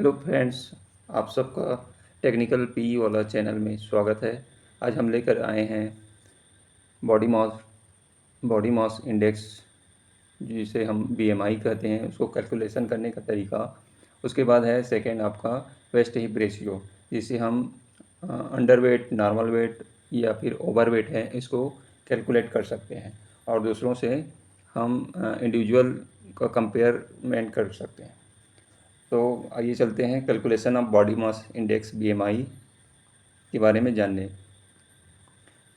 Hello friends, आप सबका technical P वाला चैनल में स्वागत है। आज हम लेकर आए हैं बॉडी मास इंडेक्स, जिसे हम बीएमआई कहते हैं, उसको कैलकुलेशन करने का तरीका। उसके बाद है सेकंड आपका वेस्ट हिप रेशियो, जिसे हम अंडरवेट, नॉर्मल वेट या फिर ओवरवेट है, इसको कैलकुलेट कर सकते हैं और दूसरों से हम इंडिविजुअल का कंपेयरमेंट कर सकते हैं। तो आइए चलते हैं calculation of body mass index BMI के बारे में जानने।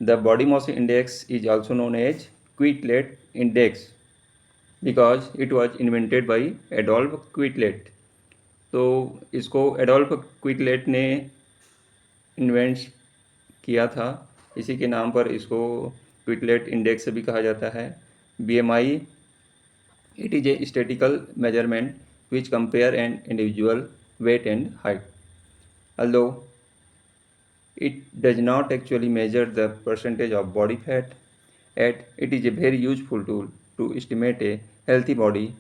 The body mass index is also known as Quetelet index because it was invented by Adolphe Quetelet. तो इसको एडोल्फ क्विटलेट ने इन्वेंट किया था, इसी के नाम पर इसको क्विटलेट इंडेक्स भी कहा जाता है। BMI, it is a statistical measurement which compare an individual weight and height. Although it does not actually measure the percentage of body fat, yet it is a very useful tool to estimate a healthy body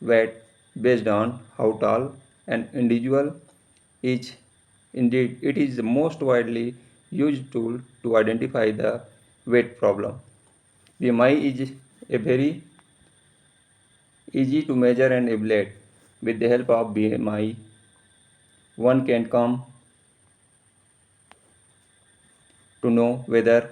weight based on how tall an individual is. Indeed, it is the most widely used tool to identify the weight problem. BMI is a very easy to measure and evaluate. With the help of BMI, one can come to know whether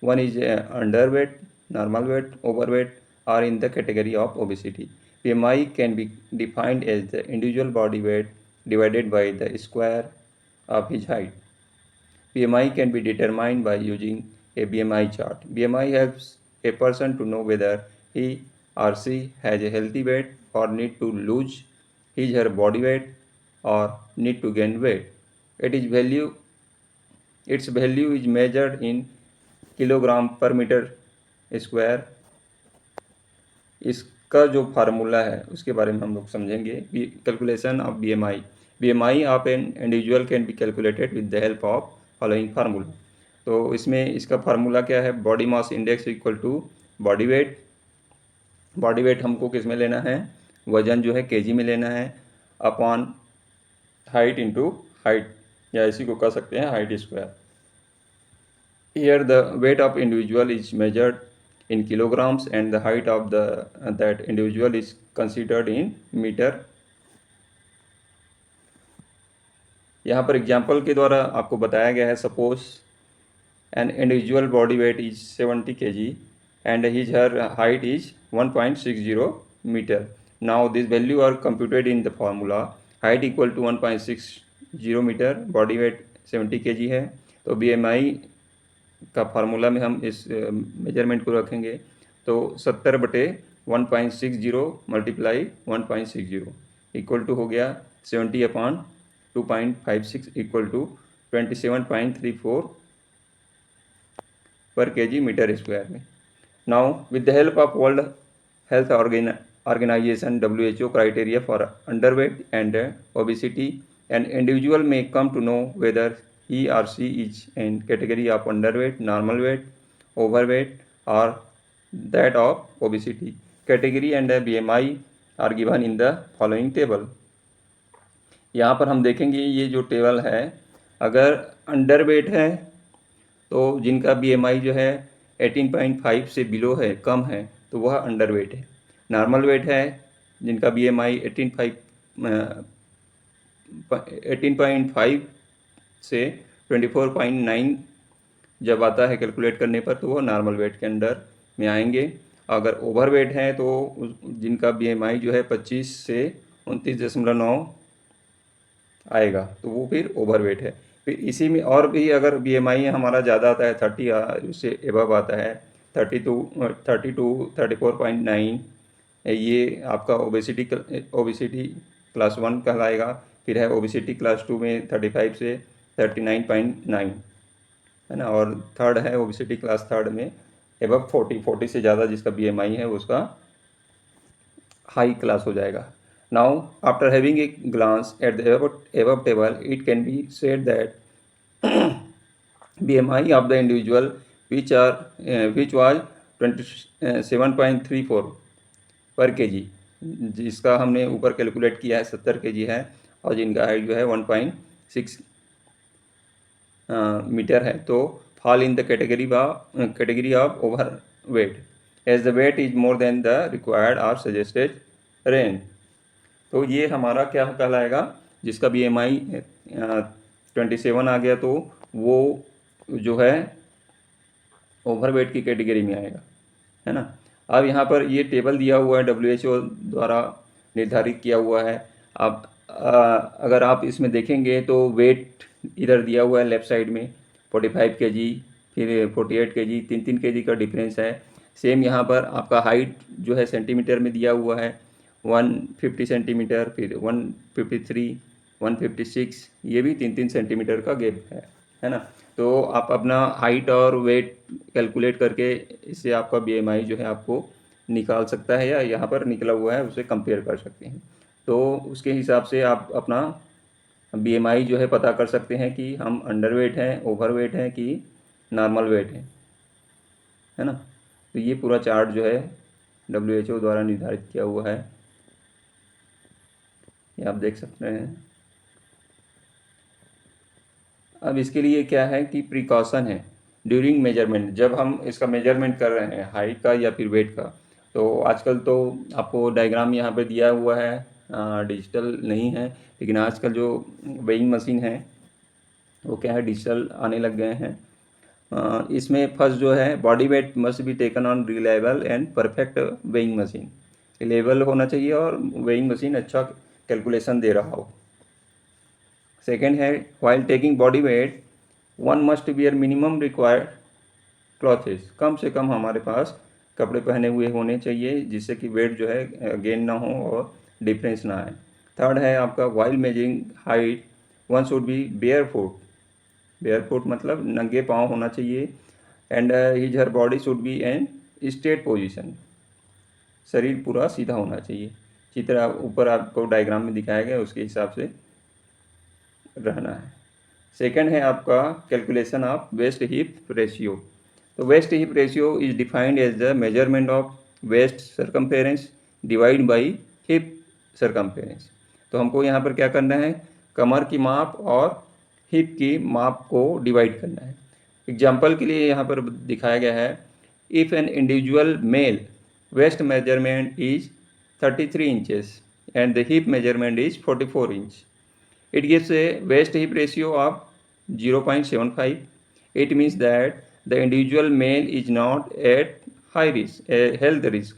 one is underweight, normal weight, overweight, or in the category of obesity. BMI can be defined as the individual body weight divided by the square of his height. BMI can be determined by using a BMI chart. BMI helps a person to know whether he or she has a healthy weight or need to lose his or her body weight or need to gain weight. Its value is measured in kilogram पर metre square. इसका जो formula है उसके बारे में हम लोग समझेंगे। Calculation of BMI. BMI of an individual can be calculated with the help of following formula. तो इसमें इसका फार्मूला क्या है? Body mass index equal to body weight. Body weight हमको किस में लेना है? वजन जो है केजी में लेना है, अपॉन हाइट इंटू हाइट, या इसी को कह सकते हैं height square. Here the weight of individual is measured in kilograms and the height of that individual is considered in meter. यहाँ पर एग्जाम्पल के द्वारा आपको बताया गया है। Suppose an individual body weight is 70 kg and his her height is 1.60 meter. Now this value are computed in the formula height equal to 1.60 meter, body weight 70 kg है। तो BMI का फार्मूला में हम इस मेजरमेंट को रखेंगे, तो 70/1.60 multiply 1.60 equal to हो गया 70/2.56 इक्वल टू 27.34 पर केजी मीटर स्क्वायर में। Now with the help of world health organization WHO criteria for underweight and obesity, an individual may come to know whether he or she is in category of underweight, normal weight, overweight, or that of obesity. Category and BMI are given in the following table. यहाँ पर हम देखेंगे ये जो table है, अगर underweight है तो जिनका BMI जो है 18.5 से बिलो है, कम है, तो वह अंडरवेट है। नॉर्मल वेट है जिनका BMI 18.5 से 24.9 जब आता है कैलकुलेट करने पर, तो वो नॉर्मल वेट के अंडर में आएंगे। अगर ओवर वेट है तो जिनका BMI जो है 25 से 29.9 आएगा, तो वो फिर ओवर वेट है। फिर इसी में और भी अगर BMI हमारा ज़्यादा आता है, 30 उससे एबव आता है, 32 34.9, ये आपका ओबेसिटी क्लास 1 कहलाएगा। फिर है ओबेसिटी क्लास 2 में 35 से 39.9 है ना, और थर्ड है ओबेसिटी क्लास थर्ड में एबव 40 से ज़्यादा जिसका BMI है उसका हाई क्लास हो जाएगा। Now, after having a glance at the above table, it can be said that BMI of the individual which was 27.34 पर केजी, जिसका हमने ऊपर कैलकुलेट किया है 70 kg है, और जिनका हाइट जो है 1.6 मीटर है, तो fall in the category of overweight as the weight is more than the required or suggested range। तो ये हमारा क्या कहलाएगा, जिसका BMI 27 आ गया तो वो जो है ओवरवेट की कैटेगरी में आएगा, है ना। अब यहाँ पर ये टेबल दिया हुआ है, WHO द्वारा निर्धारित किया हुआ है। अब अगर आप इसमें देखेंगे तो वेट इधर दिया हुआ है लेफ़्ट साइड में 45 kg, फिर 48 kg, 3 kg का डिफरेंस है। सेम यहाँ पर आपका हाइट जो है सेंटीमीटर में दिया हुआ है 150 सेंटीमीटर, फिर 153, 156, ये भी 3 सेंटीमीटर का गैप है ना। तो आप अपना हाइट और वेट कैलकुलेट करके इससे आपका BMI जो है आपको निकाल सकता है, या यहाँ पर निकला हुआ है उसे कंपेयर कर सकते हैं। तो उसके हिसाब से आप अपना BMI जो है पता कर सकते हैं कि हम अंडरवेट हैं, ओवरवेट हैं कि नॉर्मल वेट है ना। तो ये पूरा चार्ट जो है WHO द्वारा निर्धारित किया हुआ है, ये आप देख सकते हैं। अब इसके लिए क्या है कि प्रिकॉशन है ड्यूरिंग मेजरमेंट, जब हम इसका मेजरमेंट कर रहे हैं हाइट का या फिर वेट का। तो आजकल तो आपको डायग्राम यहाँ पे दिया हुआ है, डिजिटल नहीं है, लेकिन आजकल जो वेइंग मशीन है वो क्या है डिजिटल आने लग गए हैं। इसमें फर्स्ट जो है body weight must be taken on reliable and perfect weighing machine, reliable होना चाहिए और वेइंग मशीन अच्छा कैलकुलेशन दे रहा हो। सेकेंड है while taking body weight one must wear minimum required clothes, कम से कम हमारे पास कपड़े पहने हुए होने चाहिए जिससे कि वेट जो है गेन ना हो और डिफरेंस ना आए। थर्ड है आपका while measuring height one should be barefoot मतलब नंगे पाँव होना चाहिए, and his her body should be an straight position, शरीर पूरा सीधा होना चाहिए। चित्र ऊपर आपको डायग्राम में दिखाया गया उसके हिसाब से रहना है। सेकंड है आपका calculation of waist hip ratio. तो waist hip ratio is defined as the measurement of waist circumference divide by hip circumference. तो हमको यहाँ पर क्या करना है, कमर की माप और हिप की माप को डिवाइड करना है। एग्जाम्पल के लिए यहाँ पर दिखाया गया है, if an individual male waist measurement is 33 inches and the hip measurement is 44 inch, it gives a waist hip ratio of 0.75. It means that the individual male is not at high risk, health risk,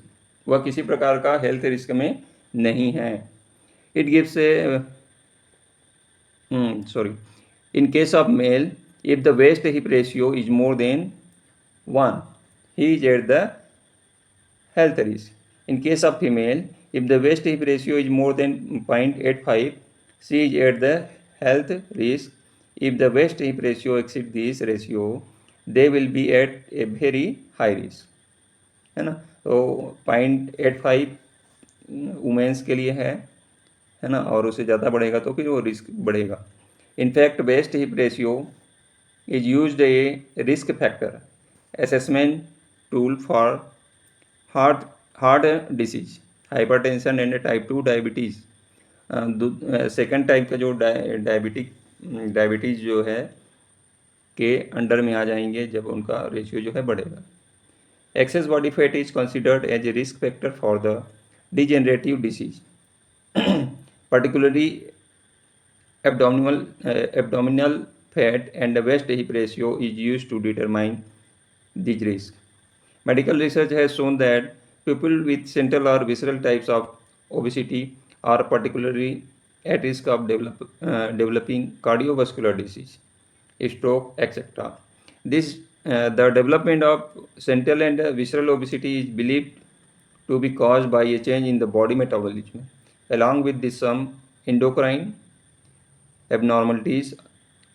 वह किसी प्रकार का health risk में नहीं है। It gives a in case of male, if the waist hip ratio is more than 1, he is at the health risk. In case of female, if the waist hip ratio is more than 0.85, she is at the health risk. If the waist hip ratio exceeds this ratio, they will be at a very high risk, है ना। तो 0.85 women's के लिए है ना, और उससे ज़्यादा बढ़ेगा तो फिर वो रिस्क बढ़ेगा। In fact waist hip ratio is used a risk factor assessment tool for heart disease, hypertension and type 2 diabetes. Second type का जो डायबिटीज़ जो है के अंडर में आ जाएंगे जब उनका रेशियो जो है बढ़ेगा। Excess body fat is considered as a risk factor for the degenerative disease, particularly abdominal fat, and the waist hip ratio is used to determine these risks. Medical research has shown that people with central or visceral types of obesity are particularly at risk of developing cardiovascular disease, stroke, etc. The development of central and visceral obesity is believed to be caused by a change in the body metabolism. Along with this, some endocrine abnormalities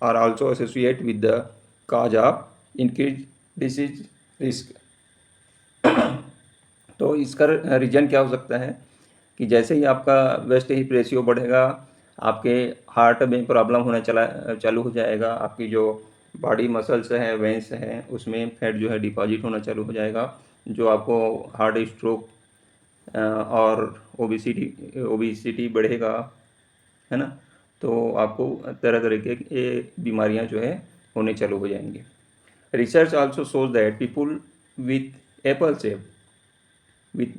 are also associated with the cause of increased disease risk. तो इसका reason क्या हो सकता है कि जैसे ही आपका waste hip ratio बढ़ेगा, आपके हार्ट में प्रॉब्लम होना चालू हो जाएगा, आपकी जो बॉडी मसल्स हैं, वेंस हैं, उसमें फैट जो है डिपॉजिट होना चालू हो जाएगा, जो आपको हार्ट स्ट्रोक और ओबिसिटी बढ़ेगा, है ना। तो आपको तरह तरह के बीमारियां जो है होने चालू हो जाएंगे। Research also shows that people with Apple shape with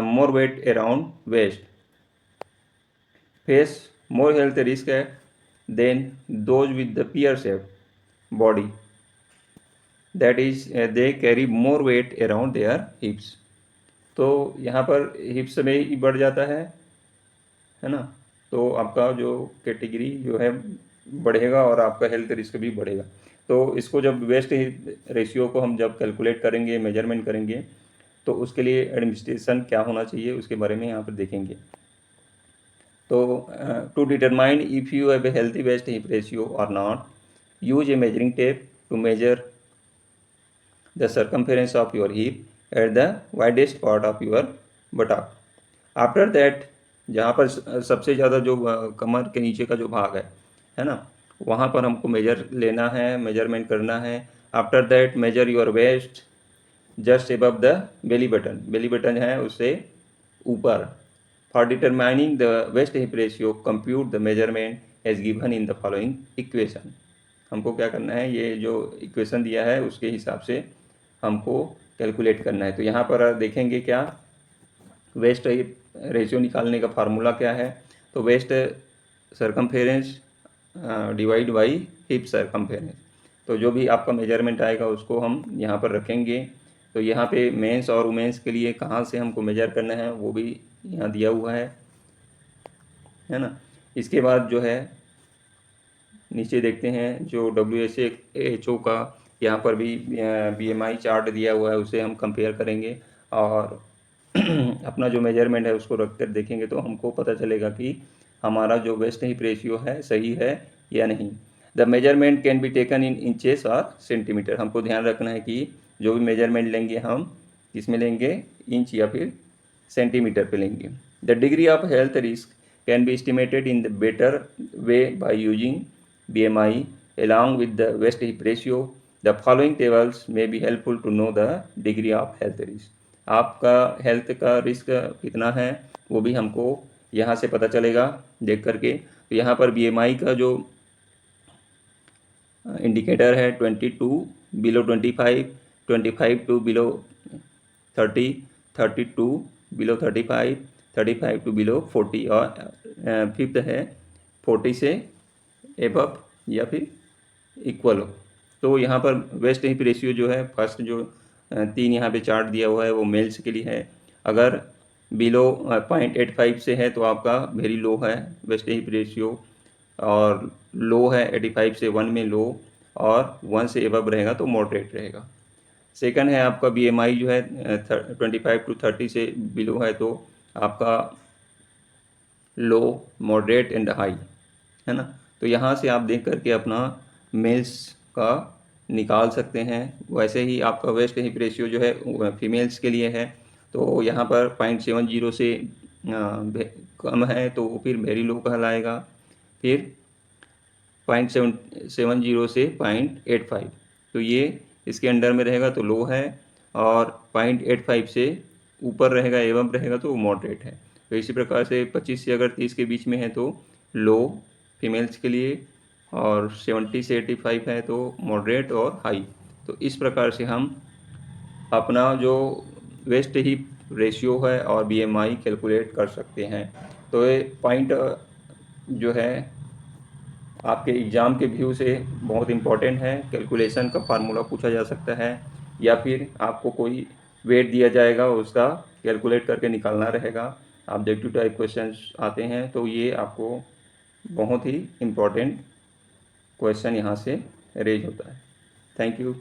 more weight around waist face more health risk than those with the pear shaped body, that is they carry more weight around their hips। तो यहाँ पर हिप्स में ही बढ़ जाता है ना, तो आपका जो कैटेगरी जो है बढ़ेगा और आपका हेल्थ रिस्क भी बढ़ेगा। तो इसको जब वेस्ट रेशियो को हम जब कैलकुलेट करेंगे, मेजरमेंट करेंगे, तो उसके लिए एडमिनिस्ट्रेशन क्या होना चाहिए उसके बारे में यहाँ पर देखेंगे। तो to determine if you have a healthy waist hip ratio और not, use a measuring tape to measure the circumference of your hip at the widest part of your buttock. After that, जहाँ पर सबसे ज़्यादा जो कमर के नीचे का जो भाग है ना, वहाँ पर हमको मेजर लेना है, मेजरमेंट करना है। After that measure your waist just above the belly button, belly button है उससे ऊपर। For determining the waist hip ratio compute the measurement as given in the following equation. हमको क्या करना है, ये जो इक्वेशन दिया है उसके हिसाब से हमको कैलकुलेट करना है। तो यहाँ पर देखेंगे क्या वेस्ट हिप रेशियो निकालने का फार्मूला क्या है। तो waist circumference divide by hip circumference. तो जो भी आपका मेजरमेंट आएगा उसको हम यहाँ पर रखेंगे। तो यहाँ पे मेंस और वुमेंस के लिए कहाँ से हमको मेजर करना है वो भी यहाँ दिया हुआ है ना। इसके बाद जो है नीचे देखते हैं जो WHO का यहाँ पर भी BMI चार्ट दिया हुआ है, उसे हम कंपेयर करेंगे और अपना जो मेजरमेंट है उसको रख कर देखेंगे तो हमको पता चलेगा कि हमारा जो वेस्ट हिप रेशियो है सही है या नहीं। The measurement can be taken in inches और सेंटीमीटर। हमको ध्यान रखना है कि जो भी मेजरमेंट लेंगे हम किस में लेंगे, इंच या फिर सेंटीमीटर पे लेंगे। The degree of health risk can be estimated in the better way by using BMI along with the waist hip ratio. The following tables may be helpful to know the degree of health risk. आपका health का risk कितना है वो भी हमको यहाँ से पता चलेगा देख करके। तो यहाँ पर BMI का जो इंडिकेटर है 22 below 25, 25 to below 30, 32 below 35, 35 to below 40 और फिफ्थ है 40 से एबव या फिर इक्वल हो। तो यहाँ पर वेस्ट हिप रेशियो जो है फर्स्ट जो 3 यहाँ पे चार्ट दिया हुआ है वो मेल्स के लिए है। अगर बिलो 0.85 से है तो आपका वेरी लो है वेस्ट हिप रेशियो, और लो है 85 से 1 में लो, और 1 से एबव रहेगा तो मॉडरेट रहेगा। सेकंड है आपका BMI जो है 25 टू 30 से बिलो है तो आपका लो, मॉडरेट एंड हाई, है ना। तो यहाँ से आप देख करके अपना मेल्स का निकाल सकते हैं। वैसे ही आपका वेस्ट हिप रेशियो जो है फीमेल्स के लिए है, तो यहाँ पर 0.70 से कम है तो फिर वेरी लो कहलाएगा। फिर 0.70 से 0.85, तो ये इसके अंडर में रहेगा तो लो है, और 0.85 से ऊपर रहेगा एवं रहेगा तो मॉडरेट है। तो इसी प्रकार से 25 से अगर 30 के बीच में है तो लो फीमेल्स के लिए, और 70 से 85 है तो मॉडरेट और हाई। तो इस प्रकार से हम अपना जो वेस्ट हिप रेशियो है और BMI कैलकुलेट कर सकते हैं। तो ये पॉइंट जो है आपके एग्ज़ाम के व्यू से बहुत इम्पॉर्टेंट है। कैलकुलेशन का फार्मूला पूछा जा सकता है, या फिर आपको कोई वेट दिया जाएगा उसका कैलकुलेट करके निकालना रहेगा। ऑब्जेक्टिव टाइप क्वेश्चंस आते हैं तो ये आपको बहुत ही इम्पॉर्टेंट क्वेश्चन यहाँ से रेज होता है। Thank you.